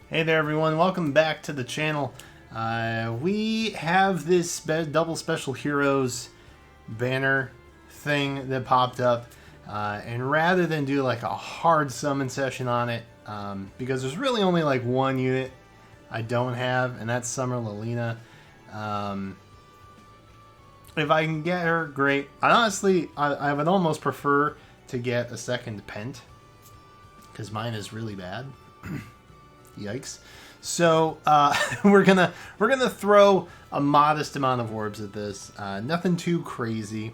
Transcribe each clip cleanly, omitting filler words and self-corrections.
Hey there everyone, welcome back to the channel. We have this double special heroes banner thing that popped up, and rather than do like a hard summon session on it, because there's really only like one unit I don't have, and that's Summer Lilina. If I can get her, great. I would almost prefer to get a second Pent, because mine is really bad. Yikes. So we're gonna throw a modest amount of orbs at this, nothing too crazy,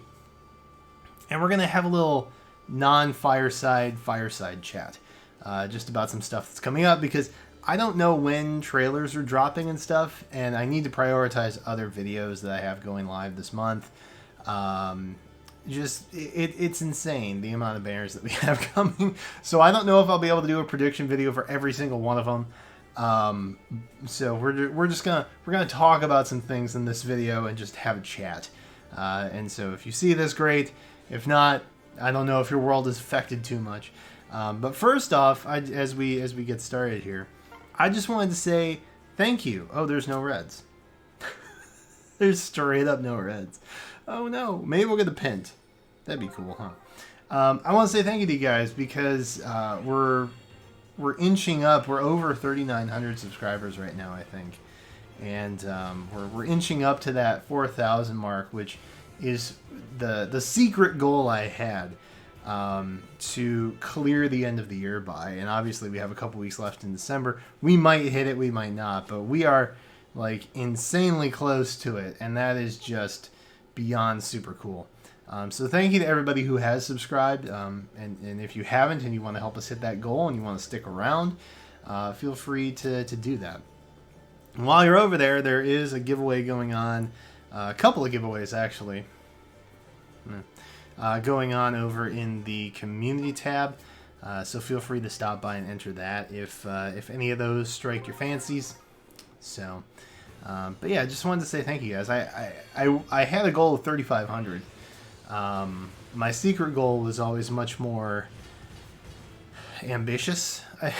and we're gonna have a little non-fireside chat, just about some stuff that's coming up, because I don't know when trailers are dropping and stuff, and I need to prioritize other videos that I have going live this month. It's insane the amount of banners that we have coming, so I don't know if I'll be able to do a prediction video for every single one of them. So we're gonna talk about some things in this video and just have a chat. And so if you see this, great. If not, I don't know if your world is affected too much. But first off, as we get started here, I just wanted to say thank you. Oh, there's no reds. There's straight up no reds. Oh no, maybe we'll get a Pent. That'd be cool, huh? I want to say thank you to you guys, because we're inching up. We're over 3,900 subscribers right now, I think, and we're inching up to that 4,000 mark, which is the secret goal I had to clear the end of the year by. And obviously, we have a couple weeks left in December. We might hit it, we might not, but we are like insanely close to it, and that is just beyond super cool. So thank you to everybody who has subscribed, and if you haven't and you want to help us hit that goal and you want to stick around, feel free to do that. And while you're over there, there is a giveaway going on, a couple of giveaways actually, going on over in the community tab, so feel free to stop by and enter that if any of those strike your fancies. So, but yeah, I just wanted to say thank you guys. I had a goal of 3,500. My secret goal was always much more ambitious, I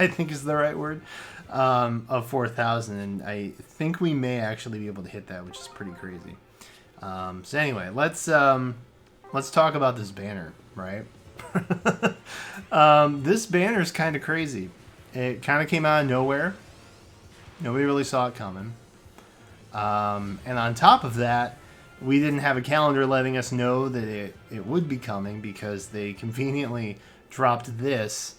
think is the right word, of 4,000, and I think we may actually be able to hit that, which is pretty crazy. So anyway, let's talk about this banner, right? This banner is kind of crazy. It kind of came out of nowhere. Nobody really saw it coming. And on top of that, we didn't have a calendar letting us know that it would be coming, because they conveniently dropped this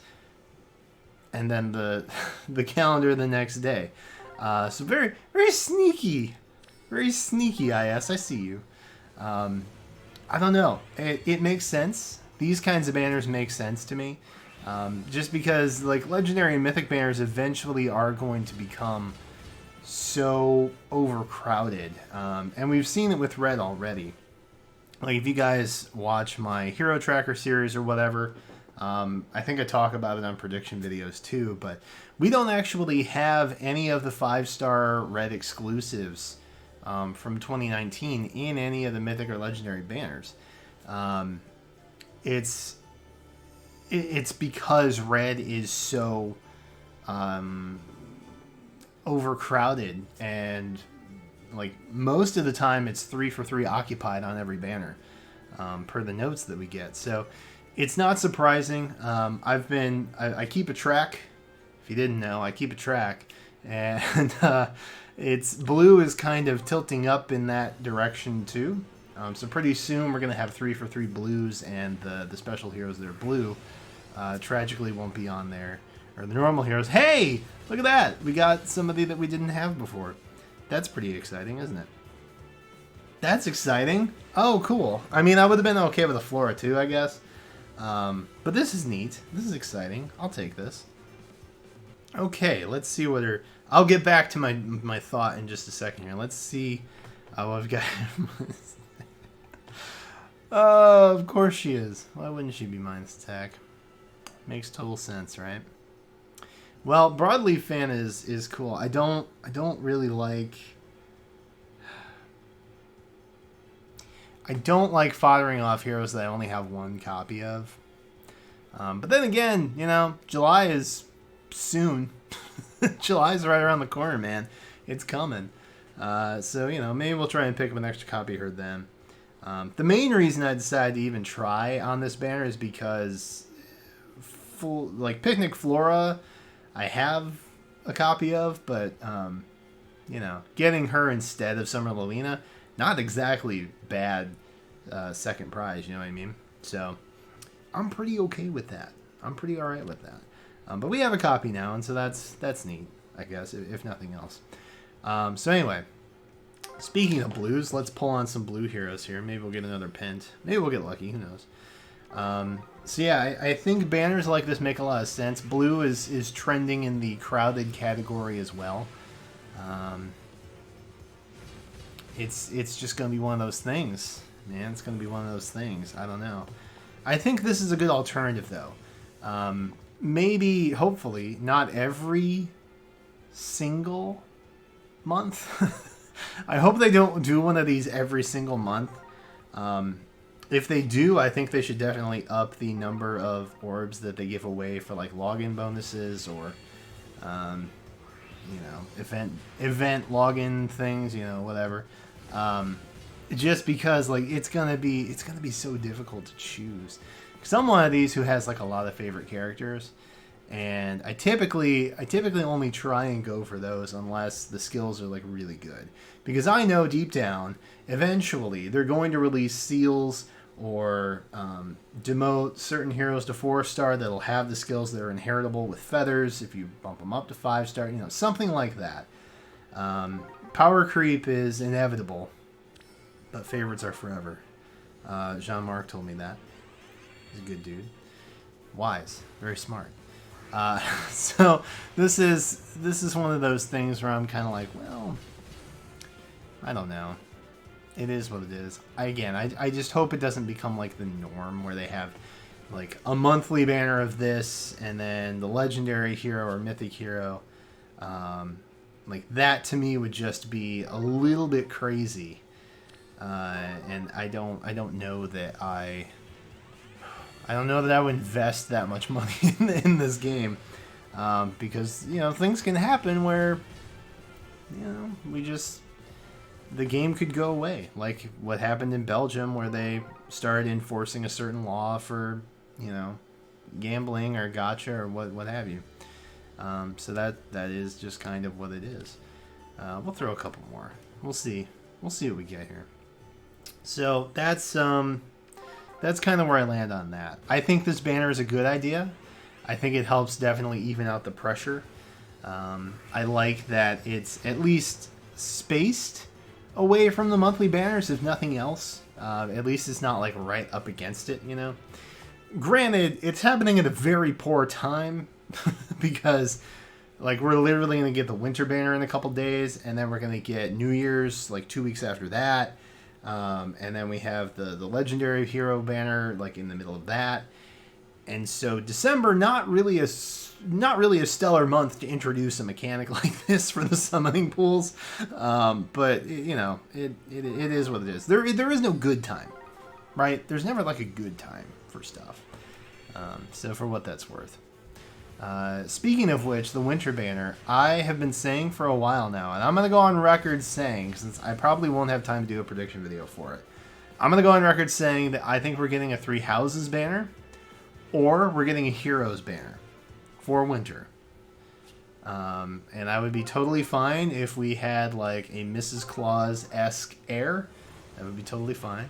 and then the calendar the next day. So very, very sneaky. Very sneaky, IS. I see you. I don't know. It makes sense. These kinds of banners make sense to me. Just because like legendary and mythic banners eventually are going to become so overcrowded, and we've seen it with red already. Like if you guys watch my hero tracker series or whatever, I think I talk about it on prediction videos too, but we don't actually have any of the 5-star red exclusives from 2019 in any of the mythic or legendary banners. It's because red is so overcrowded, and like most of the time it's 3 for 3 occupied on every banner, per the notes that we get. So it's not surprising. I keep a track. If you didn't know, I keep a track, and it's blue is kind of tilting up in that direction too. So pretty soon we're gonna have 3 for 3 blues, and the special heroes that are blue tragically won't be on there. Or the normal heroes. Hey! Look at that! We got somebody that we didn't have before. That's pretty exciting, isn't it? That's exciting. Oh, cool. I mean, I would have been okay with a Flora too, I guess. But this is neat. This is exciting. I'll take this. Okay, let's see whether... I'll get back to my thought in just a second here. Let's see what I've got. Oh, of course she is. Why wouldn't she be minus attack? Makes total sense, right? Well, Broadleaf fan is cool. I don't really like... I don't like foddering off heroes that I only have one copy of. But then again, you know, July is soon. July's right around the corner, man. It's coming. So, maybe we'll try and pick up an extra copy of her then. The main reason I decided to even try on this banner is because Picnic Flora, I have a copy of, but, getting her instead of Summer Lilina, not exactly bad second prize, you know what I mean? So, I'm pretty okay with that. I'm pretty alright with that. But we have a copy now, and so that's neat, I guess, if nothing else. So anyway, speaking of blues, let's pull on some blue heroes here. Maybe we'll get another pent. Maybe we'll get lucky. Who knows? So yeah, I think banners like this make a lot of sense. Blue is trending in the crowded category as well. It's just going to be one of those things, man. It's going to be one of those things. I don't know. I think this is a good alternative, though. Maybe, hopefully, not every single month. I hope they don't do one of these every single month. If they do, I think they should definitely up the number of orbs that they give away for like login bonuses or event login things, whatever. Just because like it's gonna be so difficult to choose. Because I'm one of these who has like a lot of favorite characters, and I typically only try and go for those unless the skills are like really good. Because I know deep down, eventually they're going to release seals or demote certain heroes to 4-star that'll have the skills that are inheritable with feathers if you bump them up to 5-star, something like that. Power creep is inevitable, but favorites are forever. Jean-Marc told me that. He's a good dude. Wise. Very smart. So this is one of those things where I'm kind of like, well, I don't know. It is what it is. I just hope it doesn't become like the norm where they have like a monthly banner of this and then the legendary hero or mythic hero. Like that to me would just be a little bit crazy. And I don't know that I would invest that much money in this game. Because, things can happen where, the game could go away. Like what happened in Belgium where they started enforcing a certain law for, gambling or gacha or what have you. So that is just kind of what it is. We'll throw a couple more. We'll see. We'll see what we get here. So that's kind of where I land on that. I think this banner is a good idea. I think it helps definitely even out the pressure. I like that it's at least spaced away from the monthly banners, if nothing else. At least it's not like right up against it, Granted, it's happening at a very poor time because like we're literally going to get the winter banner in a couple days, and then we're going to get New Year's like 2 weeks after that. And then we have the legendary hero banner like in the middle of that. And so December, not really a stellar month to introduce a mechanic like this for the summoning pools. But it is what it is. There is no good time, right? There's never like a good time for stuff. So for what that's worth. Speaking of which, the winter banner, I have been saying for a while now, and I'm going to go on record saying, since I probably won't have time to do a prediction video for it, I'm going to go on record saying that I think we're getting a 3 Houses banner, or we're getting a Heroes banner for winter. And I would be totally fine if we had like a Mrs. Claus-esque air. That would be totally fine.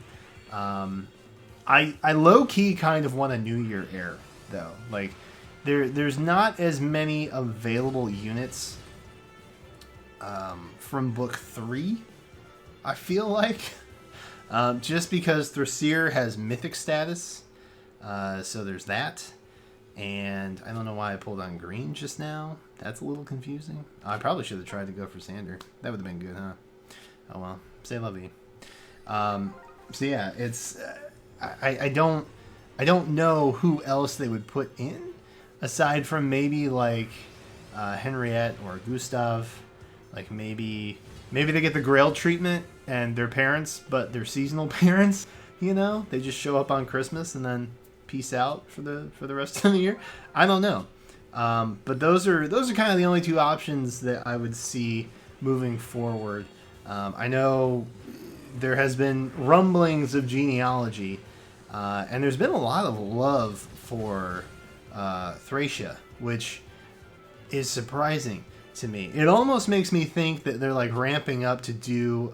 I low-key kind of want a New Year air, though. Like, there's not as many available units from book 3, I feel like. Just because Thracier has mythic status. So there's that. And I don't know why I pulled on green just now. That's a little confusing. I probably should have tried to go for Sander. That would have been good, huh? Oh well. Say la vie. So yeah, it's... I don't know who else they would put in. Aside from maybe like Henriette or Gustav. Like maybe they get the Grail treatment and their parents, but they're seasonal parents. They just show up on Christmas and then peace out for the rest of the year. I don't know. But those are kind of the only two options that I would see moving forward. I know there has been rumblings of genealogy, and there's been a lot of love for Thracia, which is surprising to me. It almost makes me think that they're like ramping up to do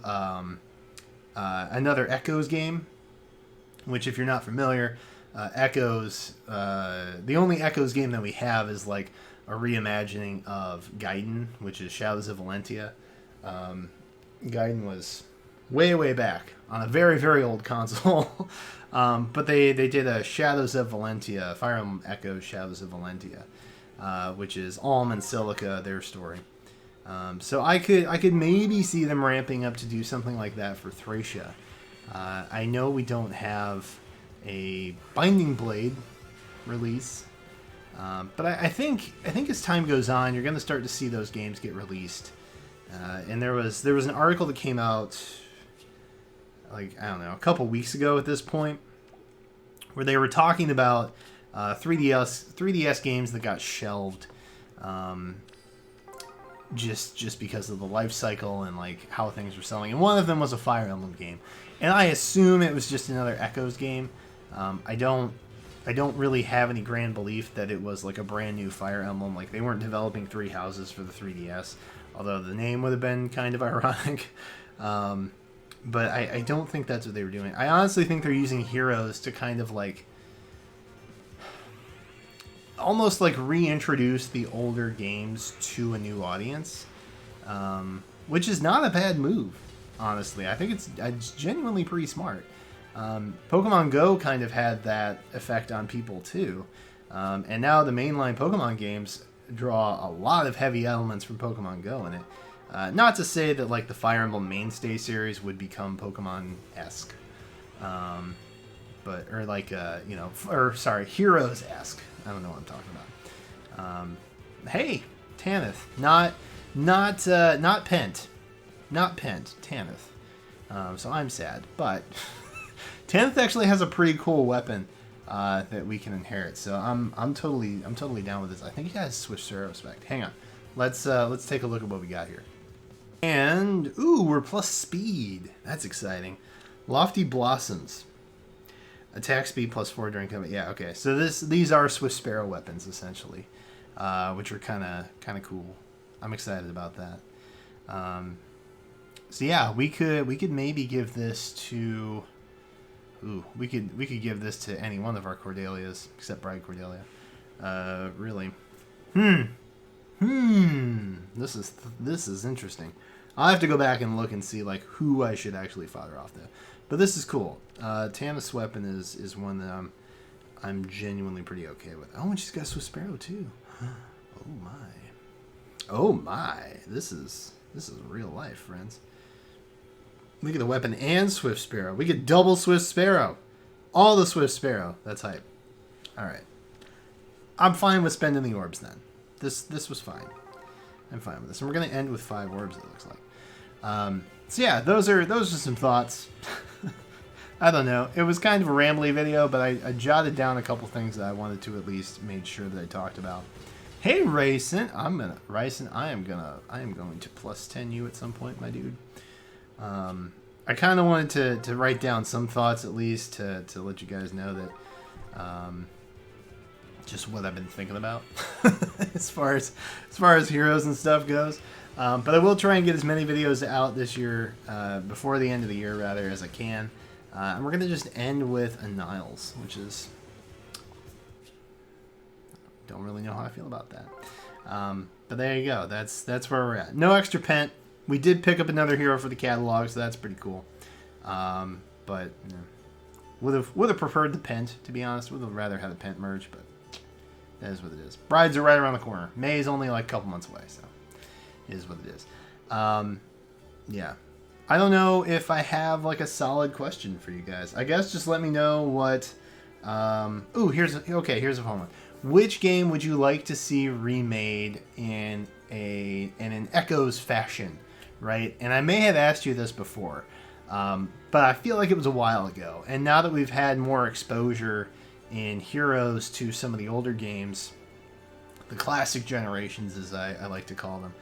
another Echoes game, which, if you're not familiar, Echoes, the only Echoes game that we have is like a reimagining of Gaiden, which is Shadows of Valentia. Gaiden was way back on a very old console. But they did a Shadows of Valentia, Fire Emblem Echoes Shadows of Valentia, which is Alm and Silica, their story. So I could maybe see them ramping up to do something like that for Thracia. I know we don't have a Binding Blade release, but I think as time goes on, you're going to start to see those games get released. And there was an article that came out, like, I don't know, a couple weeks ago at this point, where they were talking about 3DS games that got shelved, just because of the life cycle and like how things were selling. And one of them was a Fire Emblem game, and I assume it was just another Echoes game. I don't really have any grand belief that it was like a brand new Fire Emblem. Like, they weren't developing Three Houses for the 3DS, although the name would have been kind of ironic. But I don't think that's what they were doing. I honestly think they're using Heroes to kind of like almost like reintroduce the older games to a new audience, which is not a bad move, honestly. I think it's genuinely pretty smart. Pokemon Go kind of had that effect on people too, and now the mainline Pokemon games draw a lot of heavy elements from Pokemon Go in it. Not to say that like the Fire Emblem mainstay series would become Pokemon-esque, but or like Heroes-esque. I don't know what I'm talking about. Hey, Tanith, not Pent, Tanith. So I'm sad, but Tanith actually has a pretty cool weapon that we can inherit. So I'm totally down with this. I think he has Swift Sparrow spec. Hang on, let's take a look at what we got here. And ooh, we're plus speed. That's exciting. Lofty Blossoms. Attack speed +4 during combat. Yeah, okay. So these are Swift Sparrow weapons essentially, which are kind of cool. I'm excited about that. So yeah, we could maybe give this to. Ooh, we could give this to any one of our Cordelias except Bride Cordelia. Really. This is interesting. I'll have to go back and look and see like who I should actually fire off though. But this is cool. Tanith's weapon is one that I'm genuinely pretty okay with. Oh, and she's got Swift Sparrow too. Oh my! This is real life, friends. Look at the weapon and Swift Sparrow. We get double Swift Sparrow. All the Swift Sparrow. That's hype. All right. I'm fine with spending the orbs then. This was fine. I'm fine with this. And we're going to end with 5 orbs, it looks like. So yeah, those are some thoughts. I don't know. It was kind of a rambly video, but I jotted down a couple things that I wanted to at least make sure that I talked about. Hey, Rayson, I am going to +10 you at some point, my dude. I kind of wanted to write down some thoughts at least to let you guys know that just what I've been thinking about as far as Heroes and stuff goes. But I will try and get as many videos out this year, before the end of the year rather, as I can. And we're going to just end with a Niles, which is... don't really know how I feel about that. But there you go. That's where we're at. No extra Pent. We did pick up another hero for the catalog, so that's pretty cool. But you know, would have preferred the Pent, to be honest. Would have rather had a Pent merge, but that is what it is. Brides are right around the corner. May is only like a couple months away, so it is what it is. Yeah. I don't know if I have like a solid question for you guys. I guess just let me know what... ooh, here's a fun one. Which game would you like to see remade in an Echoes fashion, right? And I may have asked you this before, but I feel like it was a while ago. And now that we've had more exposure in Heroes to some of the older games, the classic generations, as I like to call them.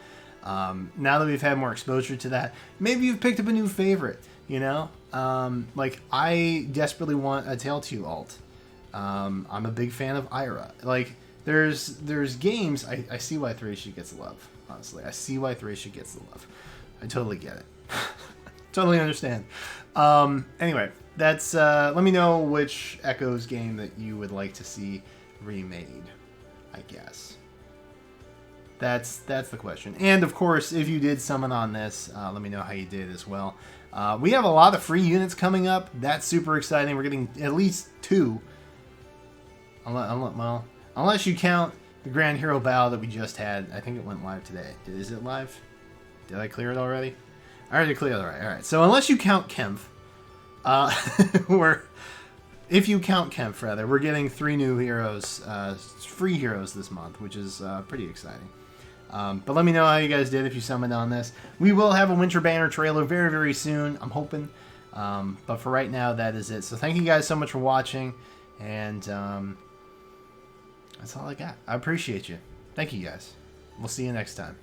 Now that we've had more exposure to that, maybe you've picked up a new favorite, you know? Like, I desperately want a Tale 2 alt. I'm a big fan of Ira. Like, there's games, I see why Thracia gets love, honestly. I see why Thracia gets the love. I totally get it. Totally understand. Anyway, that's, let me know which Echoes game that you would like to see remade, I guess. That's the question. And of course, if you did summon on this, let me know how you did as well. We have a lot of free units coming up. That's super exciting. We're getting at least 2. Unless you count the Grand Hero Battle that we just had. I think it went live today. Is it live? Did I clear it already? I already cleared it. All right. So unless you count Kempf, if you count Kempf, rather, we're getting 3 new heroes, free heroes this month, which is pretty exciting. But let me know how you guys did if you summoned on this. We will have a Winter Banner trailer very, very soon, I'm hoping. But for right now, that is it. So thank you guys so much for watching, and that's all I got. I appreciate you. Thank you guys. We'll see you next time.